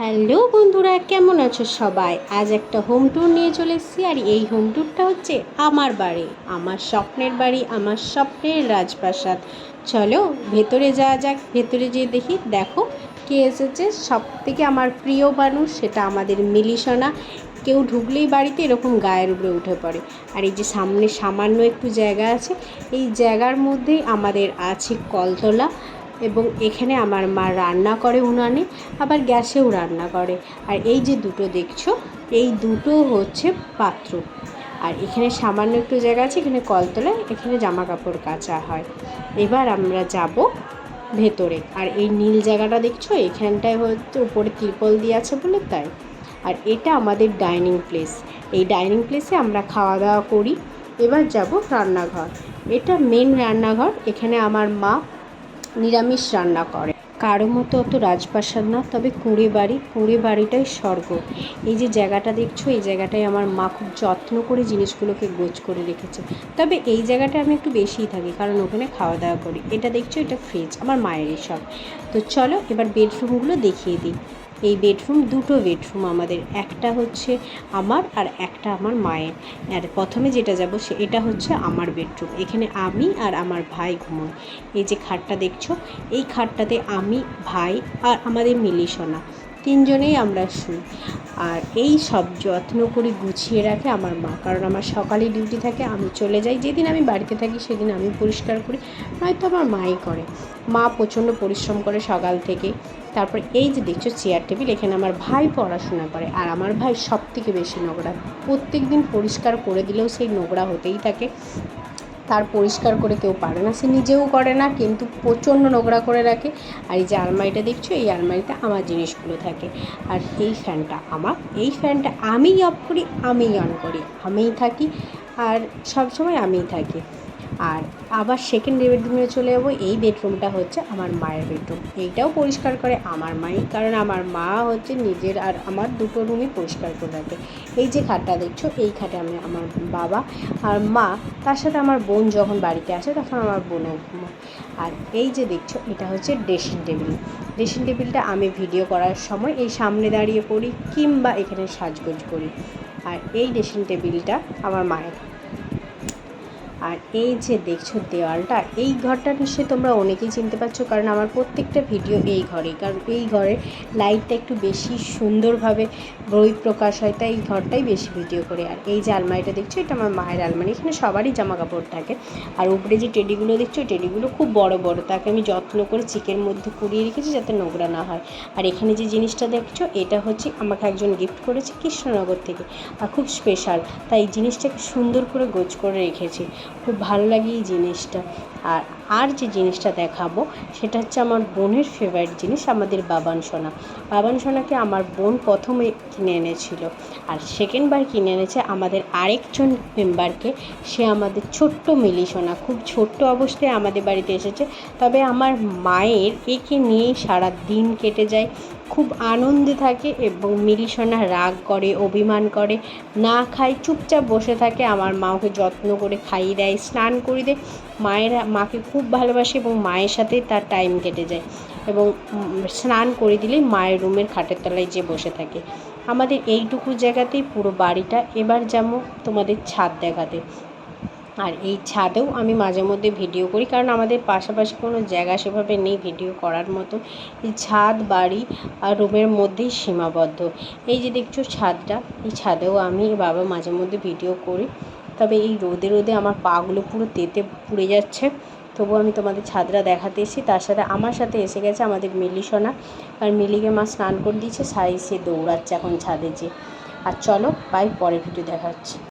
Hello বন্ধুরা, কেমন আছো সবাই? আজ একটা হোম ট্যুর নিয়ে চলে এসেছি। আর এই হোম ট্যুরটা হচ্ছে আমার বাড়ি, আমার স্বপ্নের বাড়ি, আমার স্বপ্নের রাজপ্রাসাদ। চলো ভেতরে যাওয়া যাক। ভেতরে যেয়ে দেখি, দেখো কে এসেছে। সব থেকে আমার প্রিয় মানুষ, সেটা আমাদের মিলি সোনা। কেউ ঢুকলেই বাড়িতে এরকম গায়ের উপরে উঠে পড়ে। আর এই যে সামনে সামান্য একটু জায়গা আছে, এই জায়গার মধ্যেই আমাদের আছে কলতলা। এবং এখানে আমার মা রান্না করে উনানে, আবার গ্যাসেও রান্না করে। আর এই যে দুটো দেখছো, এই দুটো হচ্ছে পাত্র। আর এখানে সামান্য একটু জায়গা আছে, এখানে কলতলায়, এখানে জামা কাপড় কাচা হয়। এবার আমরা যাব ভেতরে। আর এই নীল জায়গাটা দেখছো, এখানটায় হচ্ছে উপরে ত্রিপল দিয়ে আছে বলে তাই। আর এটা আমাদের ডাইনিং প্লেস। এই ডাইনিং প্লেসে আমরা খাওয়া দাওয়া করি। এবার যাব রান্নাঘর। এটা মেন রান্নাঘর। এখানে আমার মা নিরামিষ রান্না করে। কারো মতো অত রাজপ্রাসাদ না, তবে কুঁড়ে বাড়িটাই স্বর্গ। এই যে জায়গাটা দেখছো, এই জায়গাটায় আমার মা খুব যত্ন করে জিনিসগুলোকে গোছ করে রেখেছে। তবে এই জায়গাটায় আমি একটু বেশিই থাকি, কারণ ওখানে খাওয়া দাওয়া করি। এটা দেখছো, এটা ফ্রিজ আমার মায়েরই সব। তো চলো এবার বেডরুমগুলো দেখিয়ে দিই। এই বেডরুম, দুটো বেডরুম আমাদের। একটা হচ্ছে আমার আর একটা আমার মায়ের। আর প্রথমে যেটা যাব এটা হচ্ছে আমার বেডরুম। এখানে আমি আর আমার ভাই ঘুমোই। এই যে খাটটা দেখছো, এই খাটটাতে আমি, ভাই আর আমাদের মিলি সোনা, তিনজনেই আমরা শুই। আর এই সব যত্ন করে গুছিয়ে রাখে আমার মা, কারণ আমার সকালে ডিউটি থাকে, আমি চলে যাই। যেদিন আমি বাড়িতে থাকি সেদিন আমি পরিষ্কার করি, নয়তো আমার মাই করে। মা প্রচণ্ড পরিশ্রম করে সকাল থেকে। তারপর এই যে দেখছো চেয়ার টেবিল, এখানে আমার ভাই পড়াশোনা করে। আর আমার ভাই সব থেকে বেশি নোংরা। প্রত্যেক দিন পরিষ্কার করে দিলেও সেই নোংরা হতেই থাকে। তার পরিষ্কার করে কেউ পারে না, সে নিজেও করে না, কিন্তু প্রচণ্ড নোংরা করে রাখে। আর এই যে আলমারিটা দেখছো, এই আলমারিতে আমার জিনিসগুলো থাকে। আর এই ফ্যানটা আমার, এই ফ্যানটা আমিই অফ করি, আমিই অন করি, আমিই থাকি। আর সব সময় আমিই থাকি। আর আবার সেকেন্ড বেডরুমে চলে যাবো। এই বেডরুমটা হচ্ছে আমার মায়ের বেডরুম। এইটাও পরিষ্কার করে আমার মাই, কারণ আমার মা হচ্ছে নিজের আর আমার দুটো রুমই পরিষ্কার করে রাখে। এই যে খাটটা দেখছো, এই খাটে আমি, আমার বাবা আর মা, তার সাথে আমার বোন যখন বাড়িতে আসে তখন আমার বোনও ঘুমায়। আর এই যে দেখছো, এটা হচ্ছে ড্রেসিং টেবিল। ড্রেসিং টেবিলটা আমি ভিডিও করার সময় এই সামনে দাঁড়িয়ে করি, কিংবা এখানে সাজগোজ করি। আর এই ড্রেসিং টেবিলটা আমার মায়ের। আর এই যে দেখছো দেওয়ালটা, এই ঘরটা নিশ্চয়ই তোমরা অনেকেই চিনতে পারছো, কারণ আমার প্রত্যেকটা ভিডিও এই ঘরে, কারণ এই ঘরে লাইটটা একটু বেশি সুন্দরভাবে বহিঃপ্রকাশ হয়, তাই এই ঘরটাই বেশি ভিডিও করে। আর এই যে আলমারিটা দেখছো, এটা আমার মায়ের আলমারি। এখানে সবারই জামা কাপড় থাকে। আর উপরে যে টেডিগুলো দেখছো, টেডিগুলো খুব বড় বড়, তাকে আমি যত্ন করে চিকের মধ্যে কুড়িয়ে রেখেছি যাতে নোংরা না হয়। আর এখানে যে জিনিসটা দেখছো, এটা হচ্ছে আমাকে একজন গিফট করেছে কৃষ্ণনগর থেকে, আর খুব স্পেশাল, তাই এই জিনিসটাকে সুন্দর করে গোছ করে রেখেছি। খুব ভালো লাগে এই জিনিসটা। আর যে জিনিসটা দেখাবো, সেটা হচ্ছে আমার বোনের ফেভারিট জিনিস, আমাদের বাবান সোনা। বাবান সোনাকে আমার বোন প্রথমে কিনে এনেছিল, আর সেকেন্ডবার কিনে এনেছে আমাদের আরেকজন মেম্বারকে। সে আমাদের ছোট্ট মিলি সোনা, খুব ছোট্ট অবস্থায় আমাদের বাড়িতে এসেছে। তবে আমার মায়ের একে নিয়েই সারা দিন কেটে যায়, খুব আনন্দে থাকে। এবং মিলি সোনা রাগ করে, অভিমান করে, না খায়, চুপচাপ বসে থাকে। আমার মা ওকে যত্ন করে খাইয়ে দেয়, স্নান করিয়ে দেয়। মাকে খুব ভালোবাসে এবং মায়ের সাথে তার টাইম কেটে যায়। এবং স্নান করে দিলেই মায়ের রুমের খাটের তলায় যে বসে থাকে। আমাদের এইটুকু জায়গাতেই পুরো বাড়িটা। এবার যাবো তোমাদের ছাদ দেখাতে। আর এই ছাদেও আমি মাঝে মধ্যে ভিডিও করি, কারণ আমাদের পাশাপাশি কোনো জায়গা সেভাবে নেই ভিডিও করার মতো। এই ছাদ, বাড়ি আর রুমের মধ্যেই সীমাবদ্ধ। এই যে দেখছো ছাদটা, এই ছাদেও আমি বাবা মাঝে মধ্যে ভিডিও করি। তবে এই রোদে রোদে আমার পাগুলো পুরো তেতে পুড়ে যাচ্ছে, তবু আমি তোমাদের ছাদটা দেখাতে এসেছি। তার সাথে আমার সাথে এসে গেছে আমাদের মিলি সোনা, আর মিলিকে মা স্নান করে দিয়েছে, সে দৌড়াচ্ছে এখন ছাদে যেয়ে। আর চলো বাই, পরের ভিডিও দেখা হচ্ছে।